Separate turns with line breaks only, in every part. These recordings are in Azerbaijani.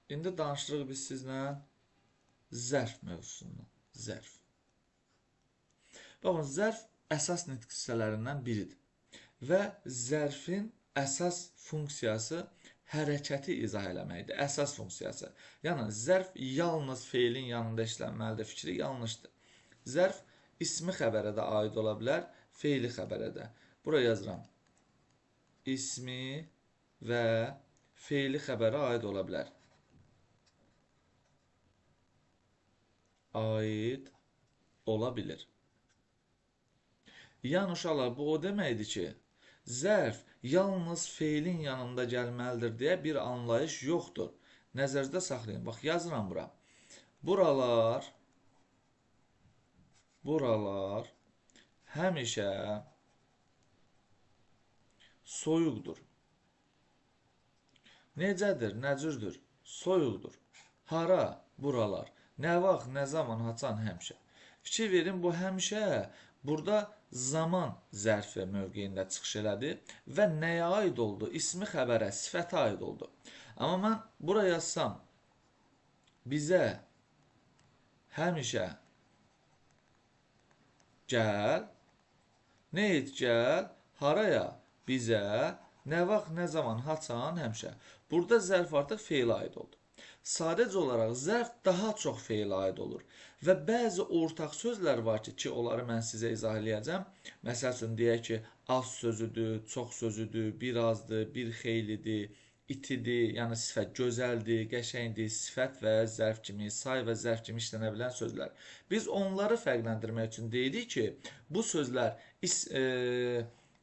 İndi danışırıq biz sizlə zərf mövzusundan. Zərf. Baxın, zərf əsas nitq hissələrindən biridir. Və zərfin əsas funksiyası hərəkəti izah eləməkdir. Əsas funksiyası. Yəni, zərf yalnız feilin yanında işlənməlidir. Fikri yanlışdır. Zərf ismi xəbərə də aid ola bilər, feili xəbərə də. Bura yazıram. İsmi və feili xəbərə aid ola bilər. Aid ola bilir. Yəni, uşaqlar, bu o deməkdir ki, zərf yalnız feilin yanında gəlməlidir deyə bir anlayış yoxdur. Nəzərdə saxlayın. Bax, yazıram bura. Buralar həmişə soyuqdur. Necədir, nə cürdür? Soyuqdur. Hara? Buralar. Nə vaxt, nə zaman, haçan, həmişə. Fikir verin, bu həmişə burada zaman zərfi mövqeyində çıxış elədi və nəyə aid oldu? İsmi xəbərə, sifətə aid oldu. Amma mən buraya yazsam, bizə həmişə gəl, nə et gəl, haraya, bizə, nə vaxt, nə zaman, haçan, həmişə. Burada zərf artıq feilə aid oldu. Sadəcə olaraq zərf daha çox feilə aid olur. Və bəzi ortaq sözlər var ki, onları mən sizə izah eləyəcəm. Məsəl üçün, deyək ki, az sözüdür, çox sözüdür, bir azdır, bir xeylidir, itidir, yəni sifət gözəldir, qəşəngdir, sifət və zərf kimi, say və zərf kimi işlənə bilən sözlər. Biz onları fərqləndirmək üçün deyirik ki, bu sözlər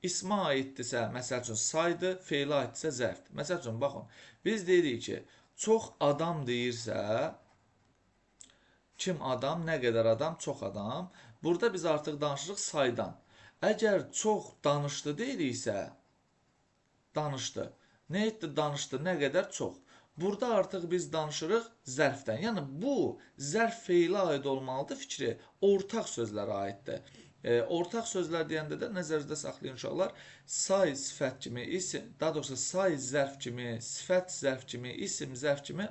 ismə aiddirsə, məsəl üçün, saydır, feilə aiddirsə, zərfdir. Məsəl üçün, baxın, biz deyirik ki, çox adam deyirsə, kim adam, nə qədər adam, çox adam. Burada biz artıq danışırıq saydan. Əgər çox danışdı deyiriksə, danışdı. Nə etdi, danışdı, nə qədər, çox. Burada artıq biz danışırıq zərfdən. Yəni, bu zərf feilə aid olmalıdır fikri, ortaq sözlərə aiddir. Ortaq sözlər deyəndə də nəzərdə saxlayın uşaqlar, say sifət kimi, isim, daha doğrusu say zərf kimi, sifət zərf kimi, isim zərf kimi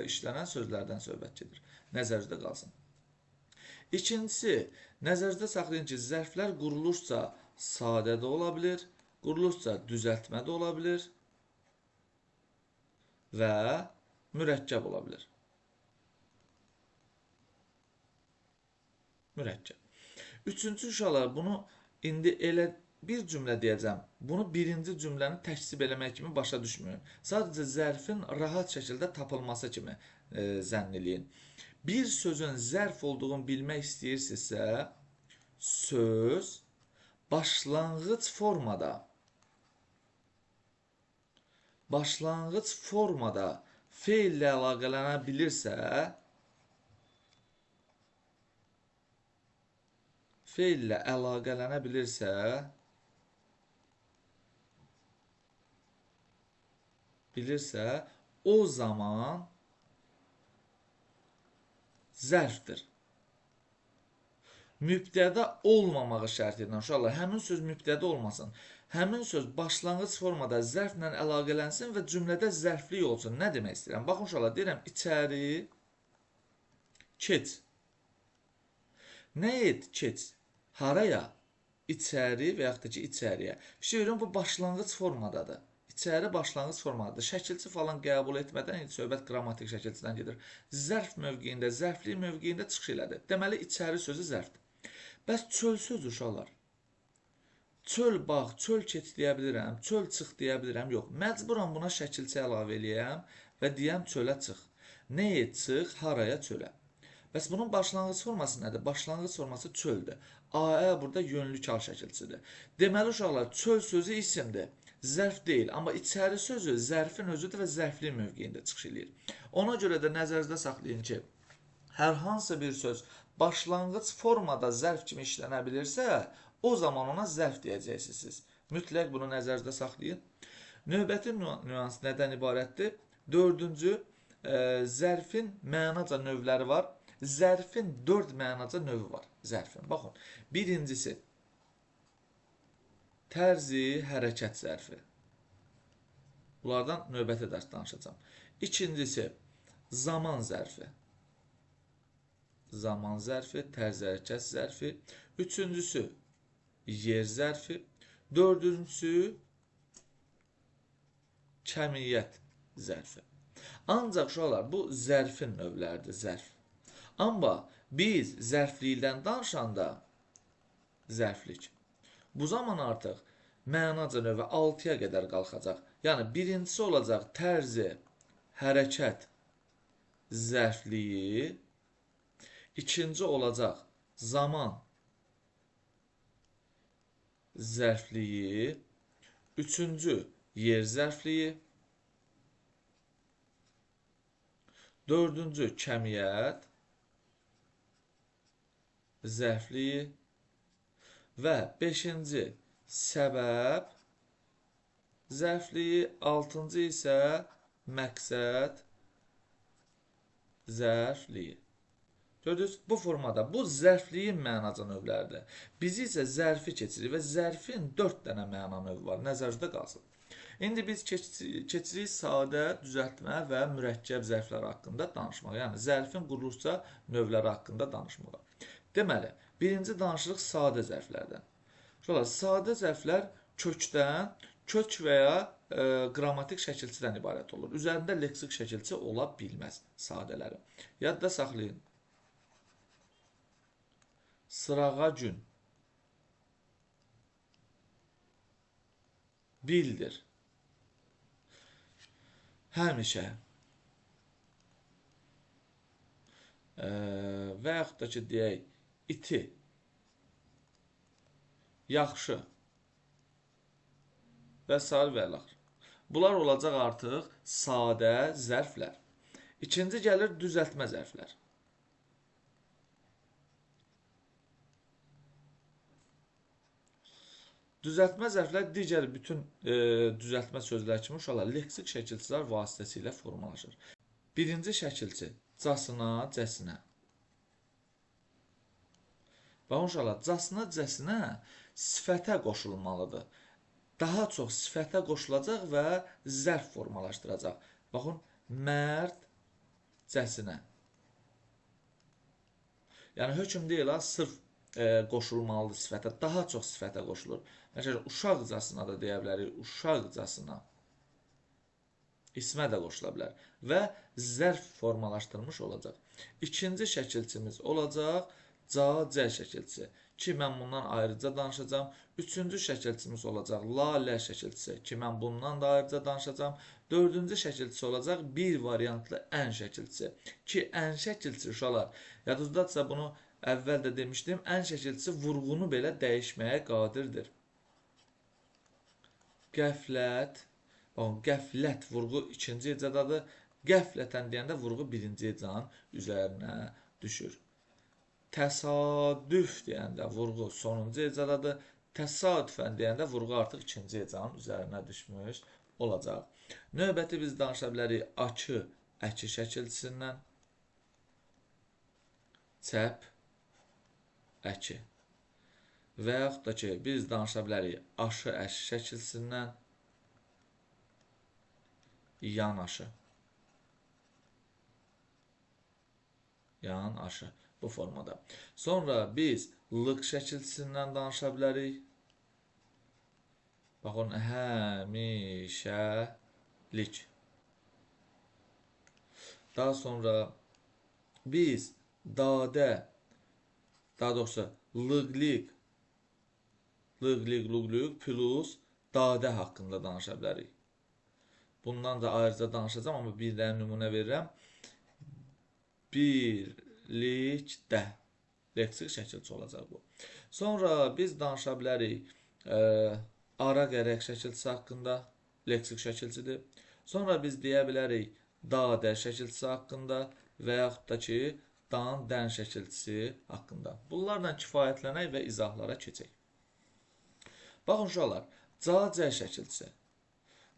işlənən sözlərdən söhbət gedir. Nəzərdə qalsın. İkincisi, nəzərdə saxlayın ki, zərflər quruluşca sadə də ola bilir, quruluşca düzəltmə də ola bilir və mürəkkəb ola bilir. Mürəkkəb. Üçüncü uşaqlar, bunu indi elə bir cümlə deyəcəm. Bunu birinci cümləni təksib eləmək kimi başa düşməyin. Sadəcə zərfin rahat şəkildə tapılması kimi zənn eləyin. Bir sözün zərf olduğunu bilmək istəyirsinizsə, söz başlanğıc formada feillə əlaqələnə bilirsə, o zaman zərfdir. Mübtədə olmamağı şərti ilə uşaqlar, həmin söz mübtədə olmasın. Həmin söz başlanğıc formada zərflə əlaqələnsin və cümlədə zərflik olsun. Nə demək istəyirəm? Baxın uşaqlar, deyirəm içəri keç. Nə et, keç. Haraya? İçəri və yaxud da ki, içəriyə. Fikir bu başlanğıc formadadır. İçəri başlanğıc formadadır. Şəkilçi falan qəbul etmədən söhbət qrammatik şəkilçidən gedir. Zərf mövqeyində, zərflik mövqeyində çıxış elədir. Deməli, içəri sözü zərfdir. Bəs çöl sözü uşaqlar. Çöl bax, çöl keç deyə bilirəm, çöl çıx deyə bilirəm. Yox, məcburam buna şəkilçi əlavə eləyəm və deyəm çölə çıx. Nəyə çıx, haraya, çölə. Bəs bunun başlanğıc forması nədir? Başlanğıc forması çöldür. A-ə burada yönlü kal şəkilçidir. Deməli, uşaqlar, çöl sözü isimdir. Zərf deyil. Amma içəri sözü zərfin özüdür və zərflik mövqeyində çıxış edir. Ona görə də nəzərdə saxlayın ki, hər hansı bir söz başlanğıc formada zərf kimi işlənə bilirsə, o zaman ona zərf deyəcəksiniz. Mütləq bunu nəzərdə saxlayın. Növbəti nüans nədən ibarətdir? Dördüncü, zərfin mənaca növləri var. Zərfin 4 mənaca növü var. Zərfin. Baxın, birincisi tərzi hərəkət zərfi. Bunlardan növbəti dərs danışacağam. İkincisi zaman zərfi. Zaman zərfi, tərz hərəkət zərfi. Üçüncüsü yer zərfi. Dördüncüsü kəmiyyət zərfi. Ancaq uşaqlar, bu zərfin növləridir, zərf. Amma biz zərflikdən danışanda zərflik. Bu zaman artıq mənaca növü 6-ya qədər qalxacaq. Yəni, birincisi olacaq tərzi hərəkət zərfliyi, ikinci olacaq zaman zərfliyi, üçüncü yer zərfliyi, dördüncü kəmiyyət zərfliyi və beşinci səbəb zərfliyi, altıncı isə məqsəd zərfliyi. Gördünüz, bu formada, bu zərfliyin mənaca növləridir. Biz isə zərfi keçirik və zərfin 4 dənə məna növü var, nəzərdə qalsın. İndi biz keçirik sadə, düzəltmə və mürəkkəb zərflər haqqında danışmağa. Yəni, zərfin quruluşca növləri haqqında danışmağa. Deməli, birinci danışırıq sadə zərflərdən. Sadə zərflər kökdən, kök və ya qrammatik şəkilçidən ibarət olur. Üzərində leksik şəkilçi ola bilməz sadələri. Yadda saxlayın. Sırağa gün. Bildir. Həmişə. Və yaxud da ki, deyək, iti. Yaxşı. Və sair və ilaxır. Bunlar olacaq artıq sadə zərflər. İkinci gəlir düzəltmə zərflər. Düzəltmə zərflər digər bütün düzəltmə sözlər kimi uşaqlar leksik şəkilçilər vasitəsilə formalaşır. Birinci şəkilçi casına, cəsinə. Baxın uşaqlar, casına, cəsinə sifətə qoşulmalıdır. Daha çox sifətə qoşulacaq və zərf formalaşdıracaq. Baxın, mərd cəsinə. Yəni, hökm deyil, sırf qoşulmalıdır sifətə, daha çox sifətə qoşulur. Məsələn, uşaqcasına da deyə bilərik, uşaqcasına. İsmə də qoşula bilər və zərf formalaşdırmış olacaq. İkinci şəkilçimiz olacaq ca-cə şəkilçisi ki, mən bundan ayrıca danışacağım. Üçüncü şəkilçimiz olacaq la-lə şəkilçisi ki, mən bundan da ayrıca danışacağım. Dördüncü şəkilçisi olacaq bir variantlı ən şəkilçisi ki, ən şəkilçisi uşaqlar, yadınızdadırsa bunu əvvəl də demişdim, ən şəkilçisi vurğunu belə dəyişməyə qadirdir. Qəflət, qəflət vurğu ikinci hecadadır. Qəflətən deyəndə vurğu birinci hecanın üzərinə düşür. Təsadüf deyəndə vurğu sonuncu hecadadır. Təsadüfən deyəndə vurğu artıq ikinci hecanın üzərinə düşmüş olacaq. Növbəti biz danışa bilərik açı, əki şəkilçisindən. Çəp, əki. Və yaxud da ki, biz danışa bilərik aşı, əşi şəkilçisindən. Yanaşı. Yanaşı. Bu formada. Sonra biz lıq şəkilçisindən danışa bilərik. Baxın, həmişəlik. Daha sonra biz dadə, daha doğrusu lığlik, lığlik plus dadə haqqında danışa bilərik. Bundan da ayrıca danışacağım, amma bir dənə nümunə verirəm. Birlikdə. Leksik şəkilçi olacaq bu. Sonra biz danışa bilərik ara qərək şəkilçisi haqqında. Leksik şəkilçidir. Sonra biz deyə bilərik dadə şəkilçisi haqqında və yaxud da ki, dan, dən şəkilçisi haqqında. Bunlarla kifayətlənək və izahlara keçək. Baxın uşaqlar, ca-cə şəkilçisi.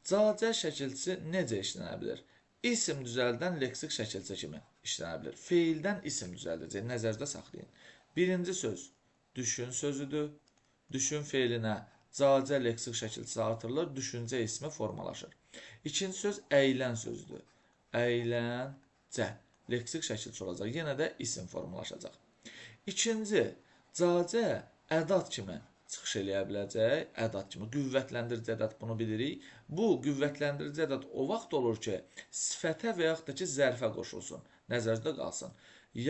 Ca-cə şəkilçisi necə işlənə bilir? İsim düzəldən leksik şəkilçi kimi işlənə bilir. Feildən isim düzəldəcək, nəzərdə saxlayın. Birinci söz düşün sözüdür. Düşün feilinə ca-cə leksik şəkilçisi artırılır, düşüncə ismi formalaşır. İkinci söz əylən sözüdür. Əylən C. Leksik şəkilçi olacaq. Yenə də isim formalaşacaq. İkinci, cacə ədat kimi çıxış eləyə biləcək. Ədat kimi. Qüvvətləndirici ədat bunu bilirik. Bu qüvvətləndirici ədat o vaxt olur ki, sifətə və yaxud da ki, zərfə qoşulsun. Nəzərdə qalsın.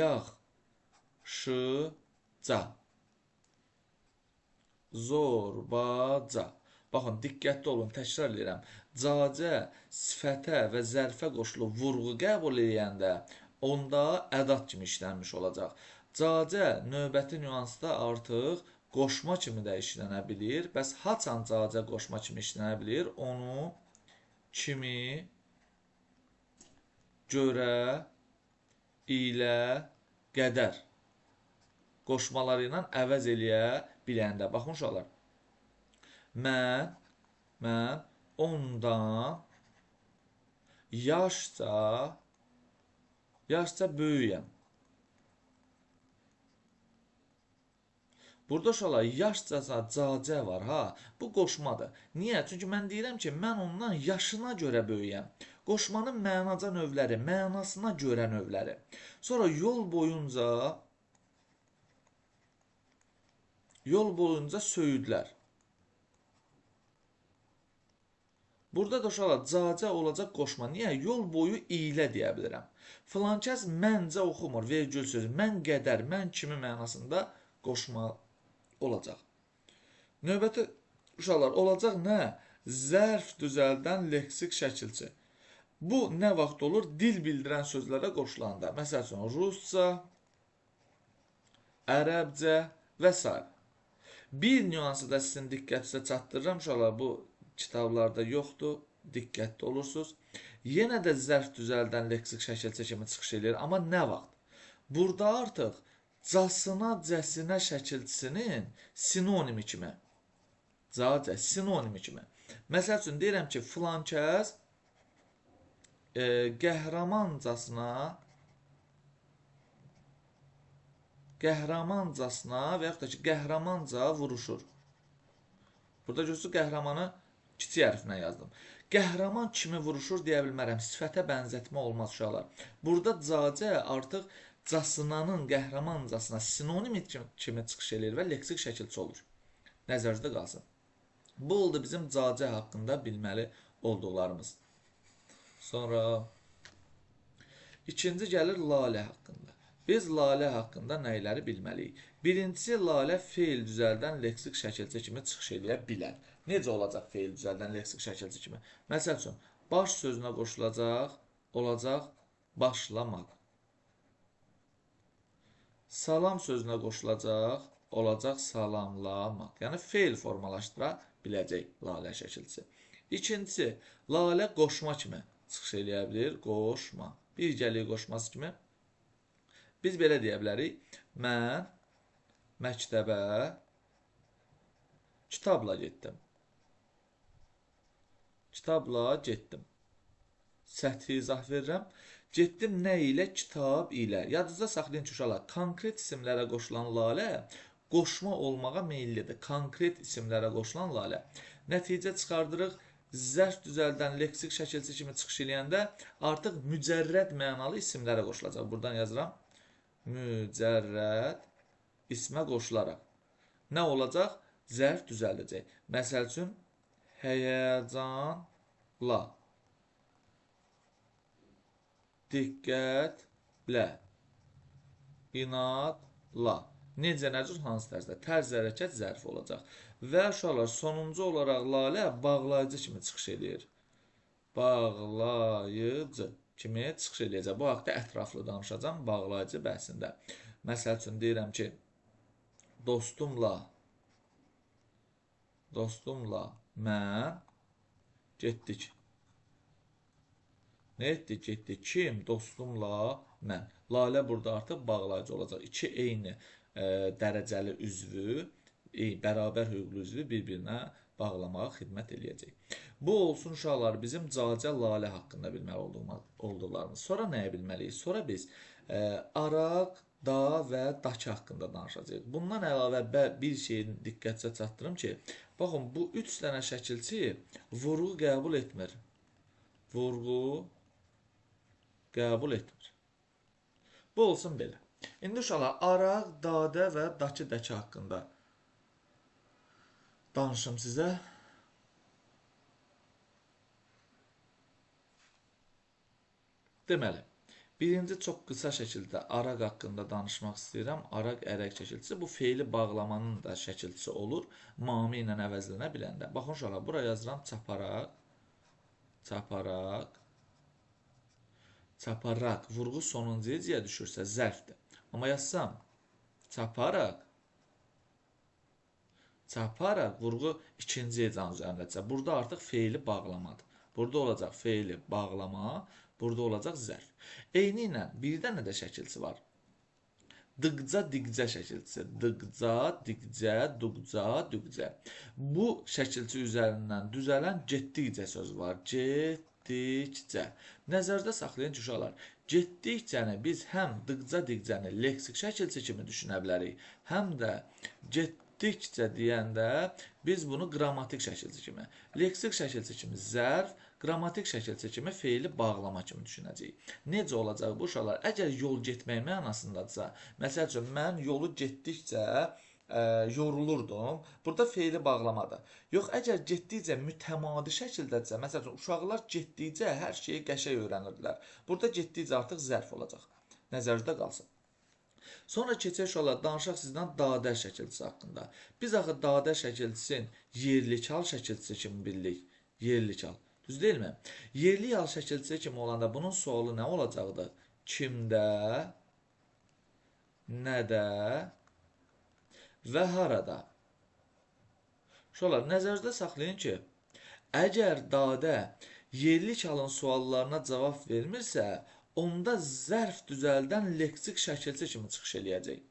Yaxşıca. Zorbaca. Baxın, diqqətli olun, təkrar edirəm. Cacə sifətə və zərfə qoşulub vurğu qəbul edəndə onda ədat kimi işlənmiş olacaq. Cacə növbəti nüansda artıq qoşma kimi də işlənə bilir. Bəs haçan cacə qoşma kimi işlənə bilir? Onu kimi, görə, ilə, qədər qoşmaları ilə əvəz eləyə biləndə. Baxın uşaqlar. Mən ondan yaşca böyüyəm. Burada uşaqlar yaşca cacə var, ha? Bu qoşmadır. Niyə? Çünki mən deyirəm ki, mən ondan yaşına görə böyüyəm. Qoşmanın mənaca növləri, mənasına görə növləri. Sonra yol boyunca söyüdlər. Burada da uşaqlar cacə olacaq qoşma. Niyə? Yol boyu ilə deyə bilirəm. Filankəs məncə oxumur, vergül sözü. Mən qədər, mən kimi mənasında qoşma olacaq. Növbəti uşaqlar olacaq nə? Zərf düzəldən leksik şəkilçi. Bu nə vaxt olur? Dil bildirən sözlərə qoşulanda. Məsəl üçün, rusca, ərəbcə və s. Bir nüansı da sizin diqqətinizə çatdırıram. Uşaqlar, bu kitablarda yoxdur. Diqqətli olursunuz. Yenə də zərf düzəldən leksik şəkilçi kimi çıxış edir. Amma nə vaxt? Burada artıq casına, cəsinə şəkilçisinin sinonimi kimi. Cacə, sinonimi kimi. Məsəl üçün, deyirəm ki, filankəs qəhrəmancasına və yaxud da ki, qəhrəmanca vuruşur. Burada görürsünüz, qəhrəmanı kiçik hərflə yazdım. Qəhrəman kimi vuruşur deyə bilmərəm. Sifətə bənzətmə olmaz uşaqlar. Burada cacə artıq casınanın qəhrəmancasına sinonim kimi çıxış edir və leksik şəkilçi olur. Nəzərinizdə qalsın. Bu oldu bizim cacə haqqında bilməli olduqlarımız. Sonra ikinci gəlir lalə haqqında. Biz lalə haqqında nəyləri bilməliyik? Birincisi, lalə feil düzəldən leksik şəkilçi kimi çıxış edə bilər. Necə olacaq feil düzəldən leksik şəkilçi kimi? Məsəl üçün, baş sözünə qoşulacaq, olacaq başlamaq. Salam sözünə qoşulacaq, olacaq salamlamaq. Yəni, feil formalaşdıra biləcək lalə şəkilçisi. İkincisi, lalə qoşma kimi çıxış edə bilir, qoşma. Birgəlik qoşması kimi. Biz belə deyə bilərik, mən məktəbə kitabla getdim. Kitabla getdim. Səthi izah verirəm. Getdim nə ilə? Kitab ilə. Yadınızda saxlayın ki, uşaqlar, konkret isimlərə qoşulan lalə qoşma olmağa meyillidir. Konkret isimlərə qoşulan lalə. Nəticə çıxardırıq, zərf düzəldən leksik şəkilçi kimi çıxış eləyəndə artıq mücərrəd mənalı isimlərə qoşulacaq. Buradan yazıram. Mücərrəd ismə qoşularaq. Nə olacaq? Zərf düzəldəcək. Məsəl üçün, həyəcanla, diqqətlə, inadla. Necə, nəcür, hansı tərzdə? Tərz hərəkət zərf olacaq. Və uşaqlar, sonuncu olaraq lalə bağlayıcı kimi çıxış edir. Bağlayıcı kimi çıxış edəcək. Bu haqda ətraflı danışacağım bağlayıcı bəhsində. Məsəl üçün, deyirəm ki, dostumla mən getdik. Nə etdik? Getdik. Kim? Dostumla mən. Lalə burada artıq bağlayıcı olacaq. İki eyni dərəcəli üzvü, bərabər hüquqlu üzvü bir-birinə bağlamağa xidmət eləyəcək. Bu olsun uşaqlar bizim cacə lalə haqqında bilməli olduqlarımız. Sonra nəyə bilməliyik? Sonra biz araq, da və dakı haqqında danışacağıq. Bundan əlavə bir şeyin diqqətinizə çatdırım ki, baxın, bu 3 dənə şəkilçi vurğu qəbul etmir. Vurğu qəbul etmir. Bu olsun belə. İndi uşaqlar Araq, Dadə və Dakı dəki haqqında danışım sizə. Deməli, birinci çox qısa şəkildə Araq haqqında danışmaq istəyirəm. Araq ərək şəkilçisi. Bu feili bağlamanın da şəkilçisi olur. Mami ilə əvəzlənə biləndə. Baxın uşaqlar, buraya yazıram çaparaq. Çaparaq. Çaparaq. Vurğu sonuncu hecəyə düşürsə zərfdir. Amma yazsam çaparaq. Çaparaq vurğu ikinci hecanın üzərindədirsə. Burada artıq feili bağlamadır. Burada olacaq feili bağlama. Burada olacaq zərf. Eyni ilə bir dənə də şəkilçi var. Dıqca, diqcə şəkilçisi. Dıqca, diqcə, duqca, düqcə. Bu şəkilçi üzərindən düzələn getdikcə söz var. Getdikcə. Nəzərdə saxlayın ki, uşaqlar, getdikcəni biz həm dıqca, diqcəni leksik şəkilçi kimi düşünə bilərik, həm də getdikcə deyəndə biz bunu qrammatik şəkilçi kimi, leksik şəkilçi kimi zərf, qrammatik şəkilçi kimi feili bağlama kimi düşünəcəyik. Necə olacaq bu uşaqlar? Əgər yol getmək mənasındadırsa, məsəl üçün, mən yolu getdikcə yorulurdum. Burada feili bağlamadır. Yox, əgər getdikcə mütəmadi şəkildədirsə, məsəl üçün, uşaqlar getdikcə hər şeyi qəşəng öyrənirdilər. Burada getdikcə artıq zərf olacaq. Nəzərdə qalsın. Sonra keçək uşaqlar, danışaq sizdən dadə şəkilçisi haqqında. Biz axı dadə şəkilçisini yerlikal şəkilçisi kimi bilirik. Yerlikal. Düz deyilmi? Yerli yal şəkilçisi kimi olanda bunun sualı nə olacaqdır? Kimdə, nədə və harada? Uşaqlar, nəzərdə saxlayın ki, əgər dadə yerli kalın suallarına cavab vermirsə, onda zərf düzəldən leksik şəkilçi kimi çıxış eləyəcək.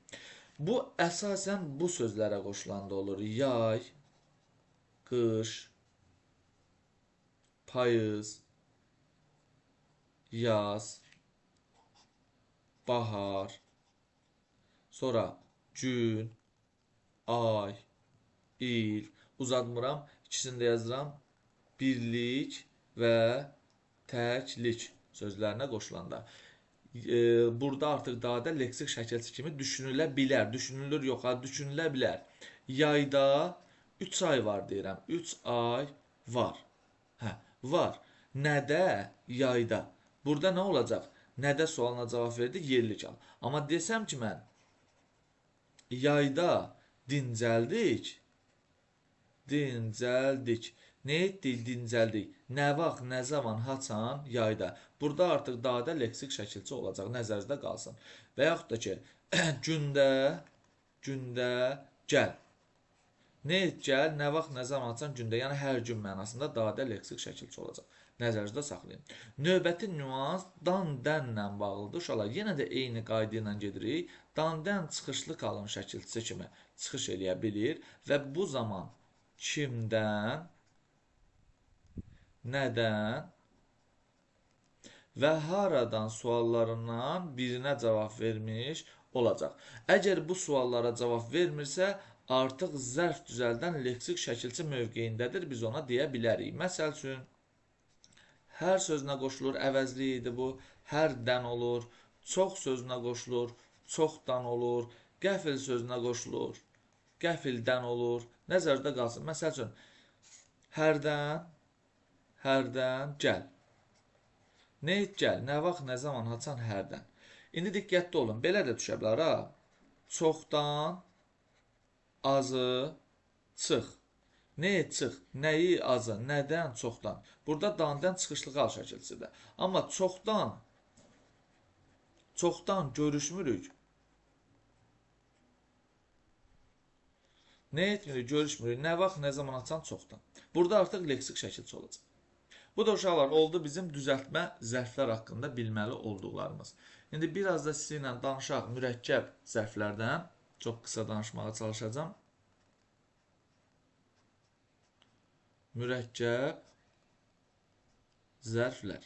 Bu, əsasən bu sözlərə qoşulanda olur. Yay, qış, payız, yaz, bahar, sonra gün, ay, il, uzatmıram, ikisini də yazıram, birlik və təklik sözlərinə qoşulanda. Burada artıq dadə leksik şəkilçi kimi düşünülə bilər, düşünülür yox, düşünülə bilər. Yayda 3 ay var deyirəm, 3 ay var. Hə, var. Nədə? Yayda. Burada nə olacaq? Nədə sualına cavab verdi? Yerli kal. Amma desəm ki mən yayda dincəldik. Dincəldik. Nə etdik? Dincəldik. Nə vaxt, nə zaman, haçan? Yayda. Burada artıq dadə leksik şəkilçi olacaq. Nəzərinizdə qalsın. Və yaxud da ki, gündə, gəl. Nə et, gəl, nə vaxt, nə zaman açan gündə, yəni hər gün mənasında dadə leksik şəkilçi olacaq. Nəzərinizdə saxlayın. Növbəti nüans dan, dənlə bağlıdır. Uşaqlar, yenə də eyni qayda ilə gedirik. Dan, dən çıxışlı qalın şəkilçisi kimi çıxış eləyə bilir və bu zaman kimdən, nədən və haradan suallarından birinə cavab vermiş olacaq. Əgər bu suallara cavab vermirsə, artıq zərf düzəldən leksik şəkilçi mövqeyindədir, biz ona deyə bilərik. Məsəl üçün, hər sözünə qoşulur, əvəzli idi bu, hərdən olur, çox sözünə qoşulur, çoxdan olur, qəfil sözünə qoşulur, qəfildən olur, nəzərdə qalsın. Məsəl üçün, hərdən, gəl. Nə et, gəl, nə vaxt, nə zaman, haçan, hərdən. İndi diqqətli olun, belə də düşə bilər, ha? Çoxdan, azı, çıx. Nə et, çıx? Nəyi, azı, nədən, çoxdan? Burada dandən çıxışlı qal şəkilçisidir. Amma çoxdan görüşmürük. Nə etmirik, görüşmürük. Nə vaxt, nə zaman açan, çoxdan. Burada artıq leksik şəkilçi olacaq. Bu da uşaqlar oldu bizim düzəltmə zərflər haqqında bilməli olduqlarımız. İndi biraz da sizinlə danışaq mürəkkəb zərflərdən. Çox qısa danışmağa çalışacağam. Mürəkkəb zərflər.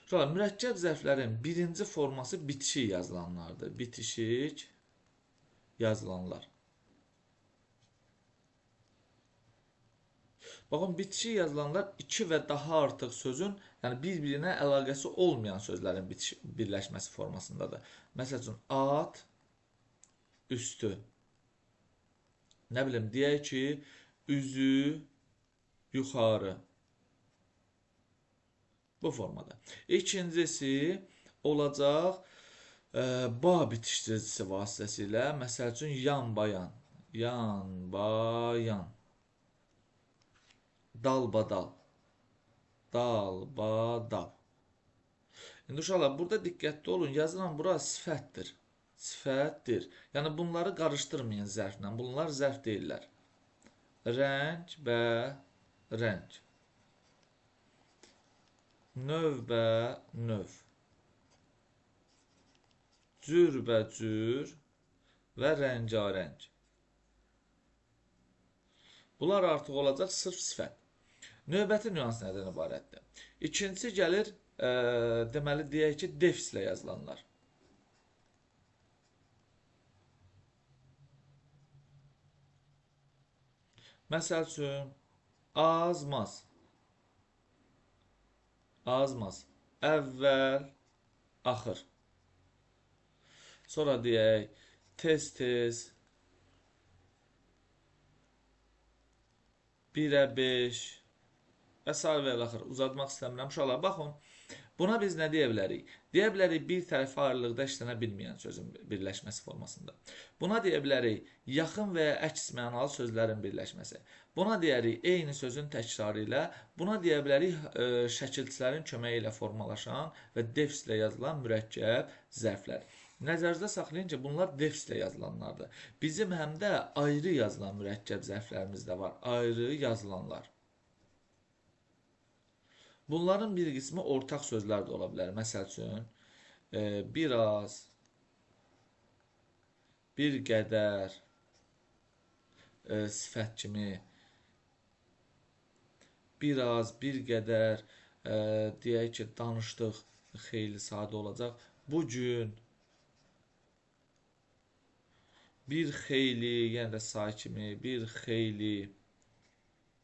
Uşaqlar, mürəkkəb zərflərin birinci forması bitişik yazılanlardır. Bitişik yazılanlar. Baxın, bitişik yazılanlar iki və daha artıq sözün, yəni bir-birinə əlaqəsi olmayan sözlərin birləşməsi formasındadır. Məsəl üçün, at, üstü. Nə bilim, deyək ki, üzü, yuxarı. Bu formada. İkincisi olacaq ba bitişdiricisi vasitəsilə, məsəl üçün, yan-bayan, yan-bayan, dalbadal, dalbadal. İndi uşaqlar, burada diqqətli olun, yazılan bura sifətdir. Sifətdir. Yəni, bunları qarışdırmayın zərflə. Bunlar zərf deyirlər. Rəng və rəng. Növ və növ. Cür və cür və rəngarəng. Bunlar artıq olacaq sırf sifət. Növbəti nüans nədən ibarətdir? İkincisi gəlir, deməli, deyək ki, defislə yazılanlar. Məsəl üçün, azmaz. Azmaz. Əvvəl, axır. Sonra deyək, tez-tez, 1-ə 5 və s. və axır. Uzatmaq istəmirəm. Uşaqlar, baxın, buna biz nə deyə bilərik? Deyə bilərik, bir tərəfi ayrılıqda işlənə bilməyən sözün birləşməsi formasında. Buna deyə bilərik, yaxın və ya əks mənalı sözlərin birləşməsi. Buna deyərik, eyni sözün təkrarı ilə. Buna deyə bilərik, şəkilçilərin köməyi ilə formalaşan və defislə yazılan mürəkkəb zərflər. Nəzərinizdə saxlayın ki, bunlar defislə yazılanlardır. Bizim həm də ayrı yazılan mürəkkəb zərflərimiz də var. Ayrı yazılanlar. Bunların bir qismi ortaq sözlər də ola bilər. Məsəl üçün, biraz, bir qədər, sifət kimi, biraz, bir qədər, deyək ki, danışdıq, xeyli sadə olacaq. Bugün, bir xeyli, yenə də say kimi, bir xeyli,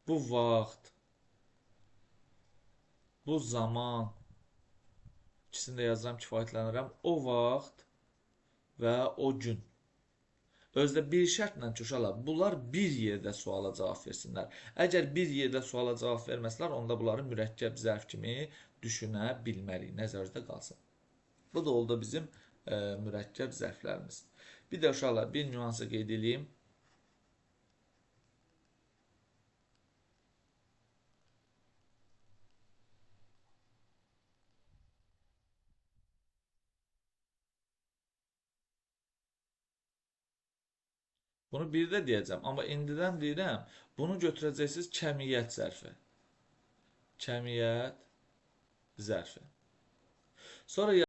bu vaxt, bu zaman, ikisini də yazıram, kifayətlənirəm. O vaxt və o gün. Özdə bir şərtlə ki, uşaqlar, bunlar bir yerdə suala cavab versinlər. Əgər bir yerdə suala cavab verməsələr, onda bunları mürəkkəb zərf kimi düşünə bilmərik. Nəzərinizdə qalsın. Bu da oldu bizim mürəkkəb zərflərimiz. Bir də uşaqlar, bir nüansı qeyd edeyim. Bunu bir də deyəcəm, amma indidən deyirəm, bunu götürəcəksiniz kəmiyyət zərfi. Kəmiyyət zərfi. Sonra